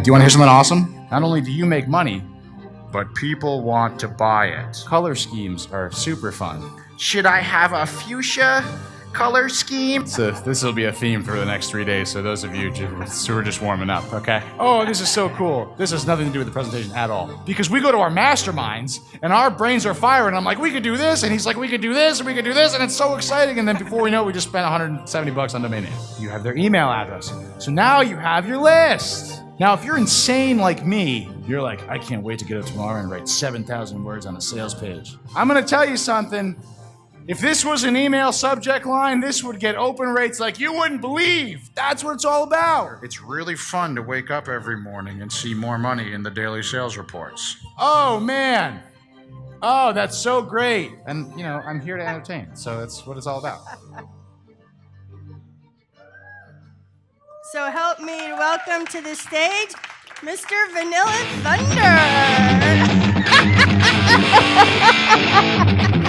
Do you want to hear something awesome? Not only do you make money, but people want to buy it. Color schemes are super fun. Should I have a fuchsia color scheme? So this will be a theme for the next 3 days, so those of you who are just warming up, okay? Oh, this is so cool. This has nothing to do with the presentation at all. Because we go to our masterminds, and our brains are firing. I'm like, we could do this, and he's like, we could do this, and we could do this, and it's so exciting. And then before we know it, we just spent $170 on domain name. You have their email address. So now you have your list. Now, if you're insane like me, you're like, I can't wait to get up tomorrow and write 7,000 words on a sales page. I'm gonna tell you something. If this was an email subject line, this would get open rates like you wouldn't believe. That's what it's all about. It's really fun to wake up every morning and see more money in the daily sales reports. Oh, man. Oh, that's so great. And, you know, I'm here to entertain, so that's what it's all about. So help me welcome to the stage, Mr. Vanilla Thunder.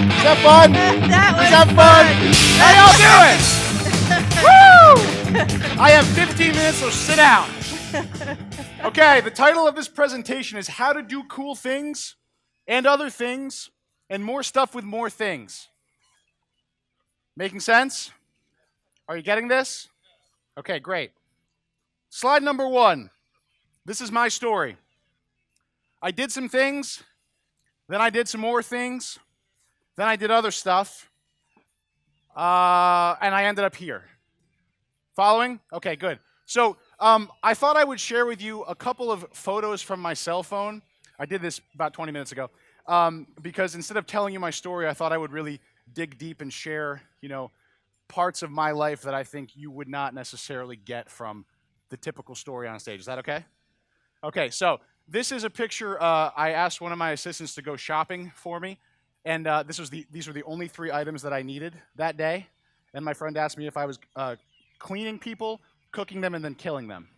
Is that fun? That was Is that fun? How y'all doing? Woo! I have 15 minutes, so sit down. Okay, the title of this presentation is How to Do Cool Things and Other Things and More Stuff with More Things. Making sense? Are you getting this? Okay, great. Slide number 1. This is my story. I did some things, then I did some more things, then I did other stuff, and I ended up here. Following? Okay, good. So I thought I would share with you a couple of photos from my cell phone. I did this about 20 minutes ago because instead of telling you my story, I thought I would really dig deep and share, you know, parts of my life that I think you would not necessarily get from the typical story on stage. Is that okay? Okay, so this is a picture. I asked one of my assistants to go shopping for me, and these were the only 3 items that I needed that day. And my friend asked me if I was cleaning people, cooking them, and then killing them.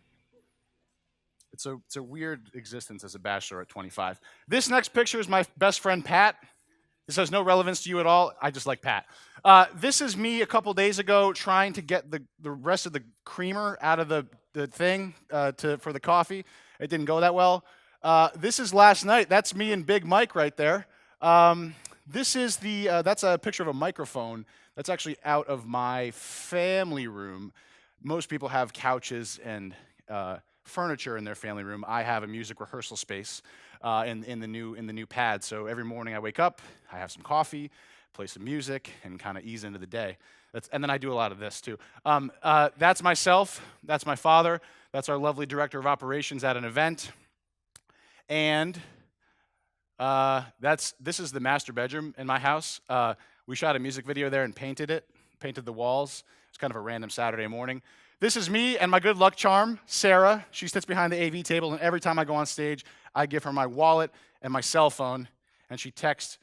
It's a weird existence as a bachelor at 25. This next picture is my best friend, Pat. This has no relevance to you at all. I just like Pat. This is me a couple days ago trying to get the rest of the creamer out of the thing for the coffee. It didn't go that well. This is last night. That's me and Big Mike right there. This is that's a picture of a microphone. That's actually out of my family room. Most people have couches and furniture in their family room. I have a music rehearsal space in the new pad. So every morning I wake up, I have some coffee, play some music, and kind of ease into the day. And then I do a lot of this too. That's myself. That's my father. That's our lovely director of operations at an event. And this is the master bedroom in my house. We shot a music video there and painted the walls. It's kind of a random Saturday morning. This is me and my good luck charm, Sarah. She sits behind the AV table, and every time I go on stage, I give her my wallet and my cell phone, and she texts.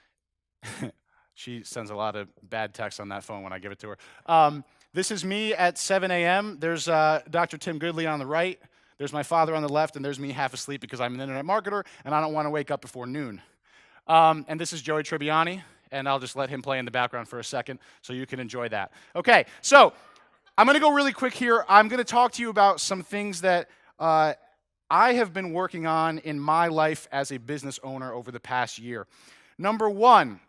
She sends a lot of bad texts on that phone when I give it to her. This is me at 7 a.m. There's Dr. Tim Goodley on the right. There's my father on the left, and there's me half asleep because I'm an internet marketer, and I don't want to wake up before noon. And this is Joey Tribbiani, and I'll just let him play in the background for a second so you can enjoy that. Okay, so I'm going to go really quick here. I'm going to talk to you about some things that I have been working on in my life as a business owner over the past year. Number 1,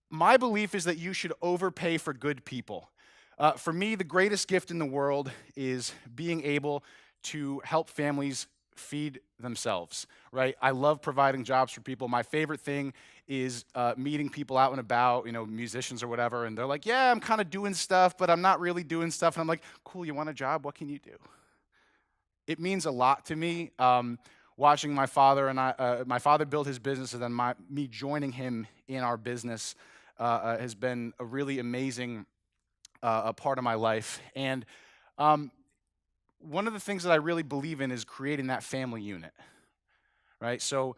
my belief is that you should overpay for good people. For me, the greatest gift in the world is being able to help families feed themselves, right? I love providing jobs for people. My favorite thing is meeting people out and about, you know, musicians or whatever, and they're like, yeah, I'm kind of doing stuff, but I'm not really doing stuff. And I'm like, cool, you want a job? What can you do? It means a lot to me. Watching my father and my father build his business, and then me joining him in our business has been a really amazing a part of my life. And one of the things that I really believe in is creating that family unit, right? So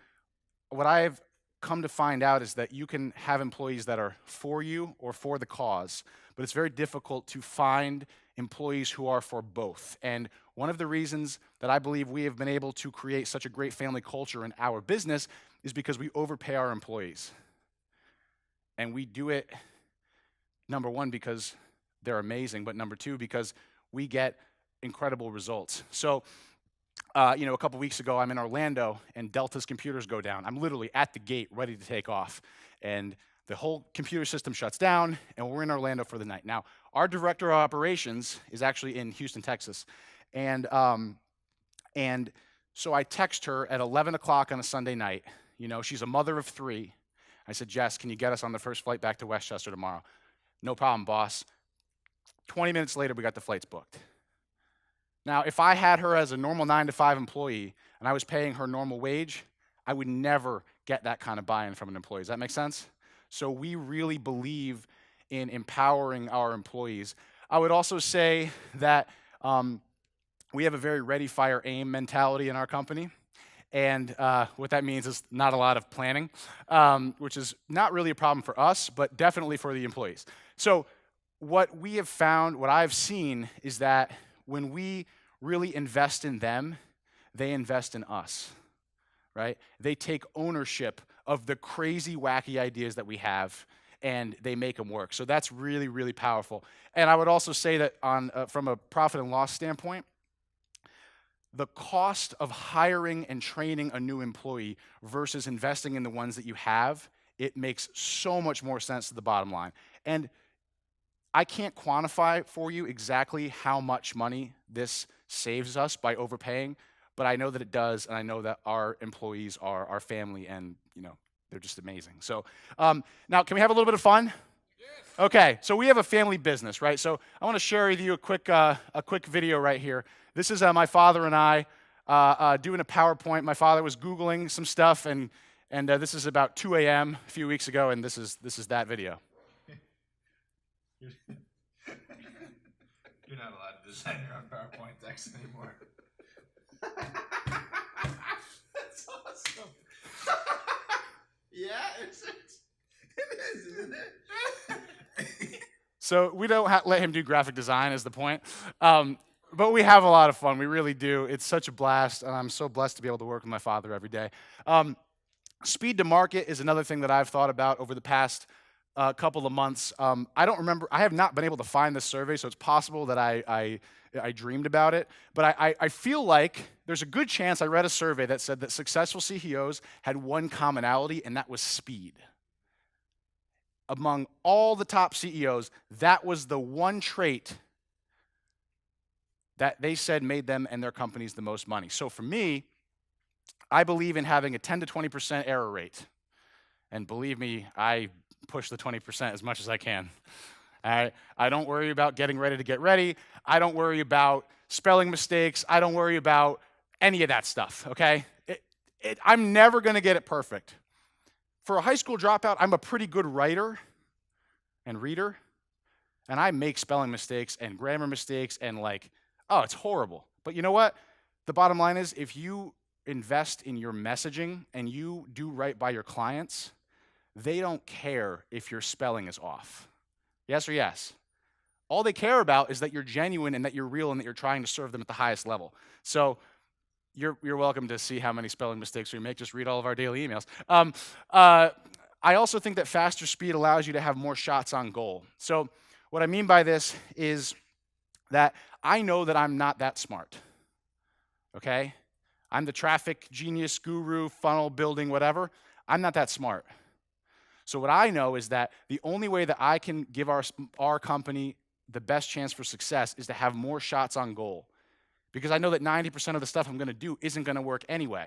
what I've come to find out is that you can have employees that are for you or for the cause, but it's very difficult to find employees who are for both. And one of the reasons that I believe we have been able to create such a great family culture in our business is because we overpay our employees. And we do it, number 1, because they're amazing, but number 2, because we get incredible results. So a couple weeks ago, I'm in Orlando, and Delta's computers go down. I'm literally at the gate, ready to take off. And the whole computer system shuts down, and we're in Orlando for the night. Now, our director of operations is actually in Houston, Texas. And so I text her at 11 o'clock on a Sunday night. She's a mother of 3. I said, Jess, can you get us on the first flight back to Westchester tomorrow? No problem, boss. 20 minutes later, we got the flights booked. Now, if I had her as a normal 9-to-5 employee and I was paying her normal wage, I would never get that kind of buy-in from an employee. Does that make sense? So we really believe in empowering our employees. I would also say that we have a very ready, fire, aim mentality in our company. And what that means is not a lot of planning, which is not really a problem for us, but definitely for the employees. So what we have found, what I've seen, is that when we really invest in them, they invest in us, right? They take ownership of the crazy, wacky ideas that we have, and they make them work. So that's really, really powerful. And I would also say that from a profit and loss standpoint, the cost of hiring and training a new employee versus investing in the ones that you have, it makes so much more sense to the bottom line. And I can't quantify for you exactly how much money this saves us by overpaying, but I know that it does, and I know that our employees are our family, and they're just amazing. So now, can we have a little bit of fun? Yes. Okay, so we have a family business, right? So I want to share with you a quick video right here. This is my father and I doing a PowerPoint. My father was Googling some stuff, and this is about 2 a.m. a few weeks ago, and this is that video. You're not allowed to design your own PowerPoint decks anymore. That's awesome. Yeah, it is, isn't it? So we don't let him do graphic design is the point. But we have a lot of fun. We really do. It's such a blast, and I'm so blessed to be able to work with my father every day. Speed to market is another thing that I've thought about over the past couple of months. I don't remember. I have not been able to find this survey, so it's possible that I dreamed about it. But I feel like there's a good chance I read a survey that said that successful CEOs had one commonality, and that was speed. Among all the top CEOs, that was the one trait that they said made them and their companies the most money. So for me, I believe in having a 10 to 20% error rate. And believe me, I push the 20% as much as I can. I don't worry about getting ready to get ready. I don't worry about spelling mistakes. I don't worry about any of that stuff, okay? I'm never going to get it perfect. For a high school dropout, I'm a pretty good writer and reader, and I make spelling mistakes and grammar mistakes and it's horrible. But you know what? The bottom line is if you invest in your messaging and you do right by your clients, they don't care if your spelling is off. Yes or yes? All they care about is that you're genuine and that you're real and that you're trying to serve them at the highest level. So you're welcome to see how many spelling mistakes we make. Just read all of our daily emails. I also think that faster speed allows you to have more shots on goal. So what I mean by this is that I know that I'm not that smart, okay? I'm the traffic genius, guru, funnel building, whatever. I'm not that smart. So what I know is that the only way that I can give our company the best chance for success is to have more shots on goal. Because I know that 90% of the stuff I'm going to do isn't going to work anyway.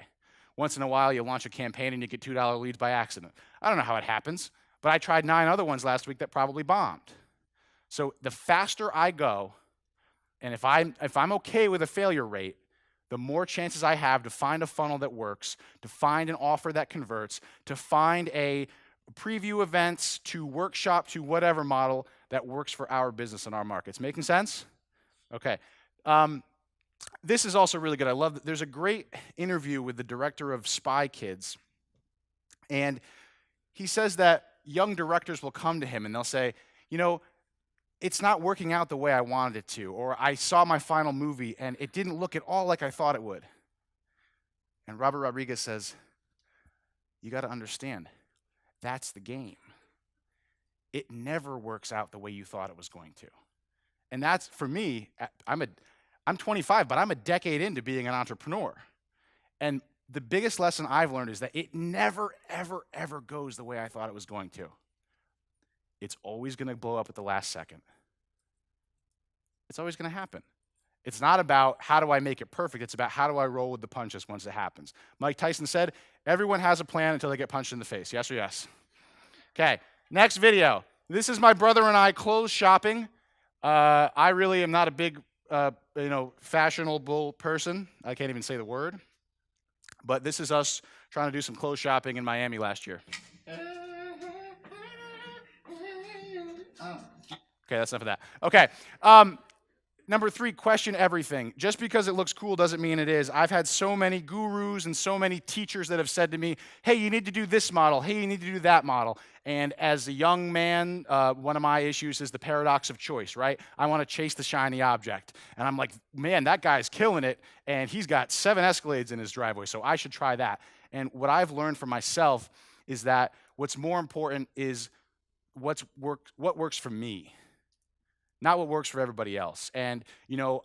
Once in a while, you launch a campaign and you get $2 leads by accident. I don't know how it happens, but I tried 9 other ones last week that probably bombed. So the faster I go, and if I'm okay with a failure rate, the more chances I have to find a funnel that works, to find an offer that converts, to find a preview events, to workshop, to whatever model that works for our business and our markets. Making sense? Okay. This is also really good. I love that. There's a great interview with the director of Spy Kids, and he says that young directors will come to him and they'll say, it's not working out the way I wanted it to, or I saw my final movie and it didn't look at all like I thought it would. And Robert Rodriguez says, you got to understand, that's the game. It never works out the way you thought it was going to. And that's, for me, I'm 25, but I'm a decade into being an entrepreneur. And the biggest lesson I've learned is that it never, ever, ever goes the way I thought it was going to. It's always going to blow up at the last second. It's always going to happen. It's not about how do I make it perfect. It's about how do I roll with the punches once it happens. Mike Tyson said, everyone has a plan until they get punched in the face. Yes or yes? Okay, next video. This is my brother and I clothes shopping. I really am not a big, fashionable person. I can't even say the word. But this is us trying to do some clothes shopping in Miami last year. Okay, that's enough of that. Okay. Number 3, question everything. Just because it looks cool doesn't mean it is. I've had so many gurus and so many teachers that have said to me, hey, you need to do this model. Hey, you need to do that model. And as a young man, one of my issues is the paradox of choice, right? I want to chase the shiny object. And I'm like, man, that guy's killing it. And he's got 7 Escalades in his driveway, so I should try that. And what I've learned for myself is that what's more important is what works for me, not what works for everybody else. And,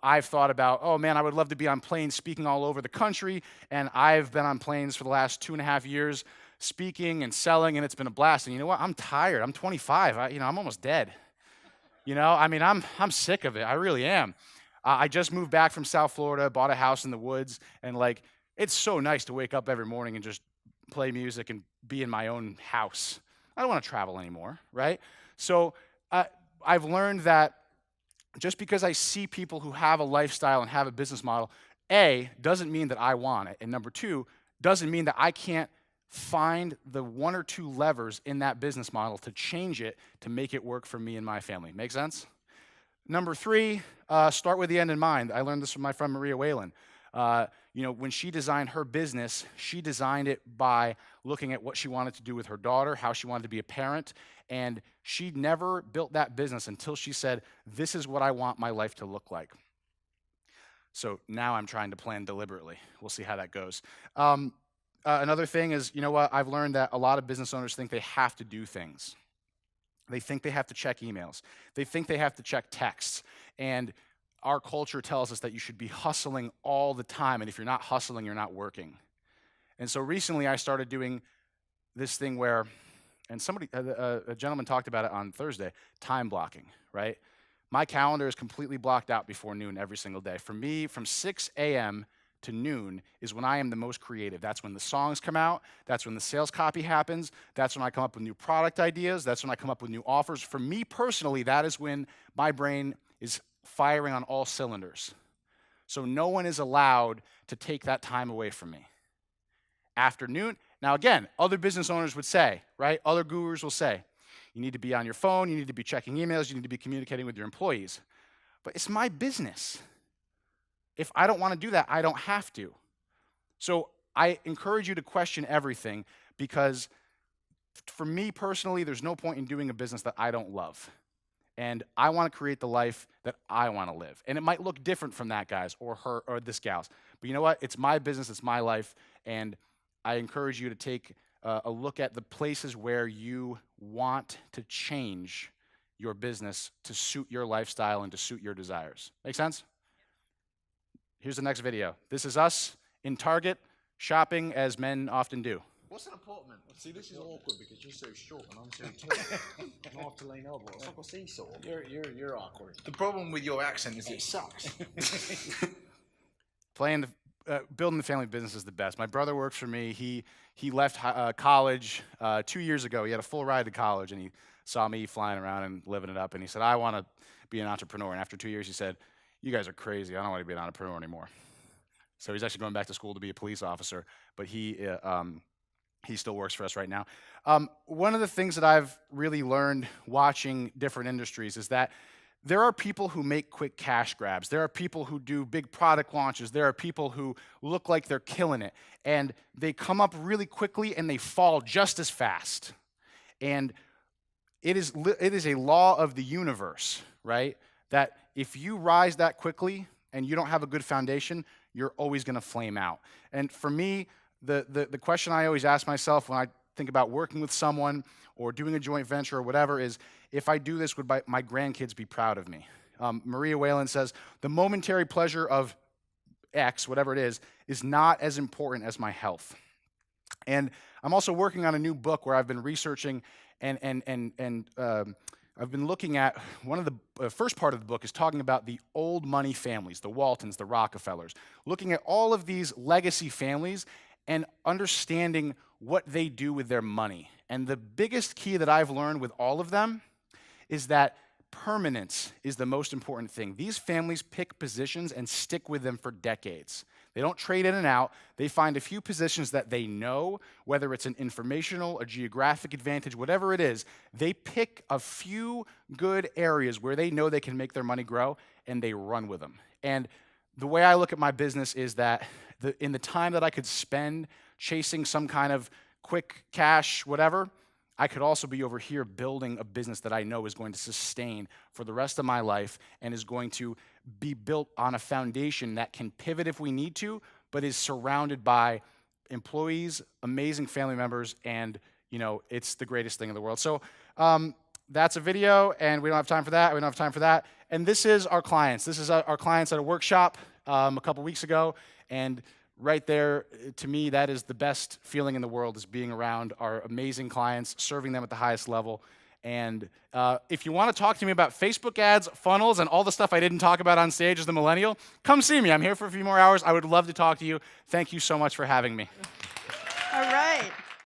I've thought about, oh man, I would love to be on planes speaking all over the country. And I've been on planes for the last 2.5 years speaking and selling, and it's been a blast. And you know what? I'm tired. I'm 25. I'm almost dead. I'm sick of it. I really am. I just moved back from South Florida, bought a house in the woods, and it's so nice to wake up every morning and just play music and be in my own house. I don't want to travel anymore, right? So I've learned that just because I see people who have a lifestyle and have a business model, A, doesn't mean that I want it. And number 2, doesn't mean that I can't find the 1 or 2 levers in that business model to change it to make it work for me and my family. Make sense? Number 3, start with the end in mind. I learned this from my friend Maria Whalen. When she designed her business, she designed it by looking at what she wanted to do with her daughter, how she wanted to be a parent, and she never built that business until she said, this is what I want my life to look like. So now I'm trying to plan deliberately. We'll see how that goes. Another thing is, I've learned that a lot of business owners think they have to do things. They think they have to check emails. They think they have to check texts. And our culture tells us that you should be hustling all the time, and if you're not hustling, you're not working. And so recently I started doing this thing where, and a gentleman talked about it on Thursday, time blocking, right? My calendar is completely blocked out before noon every single day. For me, from 6 a.m. to noon is when I am the most creative. That's when the songs come out. That's when the sales copy happens. That's when I come up with new product ideas. That's when I come up with new offers. For me personally, that is when my brain is firing on all cylinders. So no one is allowed to take that time away from me. Afternoon, now again, other business owners would say, right? Other gurus will say, you need to be on your phone, you need to be checking emails, you need to be communicating with your employees. But it's my business. If I don't want to do that, I don't have to. So I encourage you to question everything, because for me personally, there's no point in doing a business that I don't love. And I want to create the life that I want to live. And it might look different from that guy's or her or this gal's. But you know what? It's my business, it's my life, and I encourage you to take a look at the places where you want to change your business to suit your lifestyle and to suit your desires. Make sense? Here's the next video. This is us in Target shopping as men often do. What's an apartment? See, this is awkward because you're so short and I'm so tall. And I have to lean over. It's like a seesaw. You're awkward. The problem with your accent is it sucks. Building the family business is the best. My brother works for me. He left college 2 years ago. He had a full ride to college, and he saw me flying around and living it up. And he said, I want to be an entrepreneur. And after 2 years, he said, you guys are crazy. I don't want to be an entrepreneur anymore. So he's actually going back to school to be a police officer, but he still works for us right now. One of the things that I've really learned watching different industries is that there are people who make quick cash grabs. There are people who do big product launches. There are people who look like they're killing it. And they come up really quickly and they fall just as fast. And it is a law of the universe, right? That if you rise that quickly and you don't have a good foundation, you're always going to flame out. And for me, the question I always ask myself when I think about working with someone or doing a joint venture or whatever is, if I do this, would my grandkids be proud of me? Maria Whalen says, the momentary pleasure of X, whatever it is not as important as my health. And I'm also working on a new book where I've been researching and I've been looking at one of the first part of the book is talking about the old money families, the Waltons, the Rockefellers, looking at all of these legacy families and understanding what they do with their money. And the biggest key that I've learned with all of them is that permanence is the most important thing. These families pick positions and stick with them for decades. They don't trade in and out. They find a few positions that they know, whether it's an informational, a geographic advantage, whatever it is. They pick a few good areas where they know they can make their money grow, and they run with them. And the way I look at my business is that in the time that I could spend chasing some kind of quick cash, whatever, I could also be over here building a business that I know is going to sustain for the rest of my life and is going to be built on a foundation that can pivot if we need to, but is surrounded by employees, amazing family members, and it's the greatest thing in the world. So that's a video, and we don't have time for that. We don't have time for that. And this is our clients. This is our clients at a workshop a couple weeks ago, and right there, to me, that is the best feeling in the world, is being around our amazing clients, serving them at the highest level. And if you want to talk to me about Facebook ads, funnels, and all the stuff I didn't talk about on stage as the millennial, come see me. I'm here for a few more hours. I would love to talk to you. Thank you so much for having me.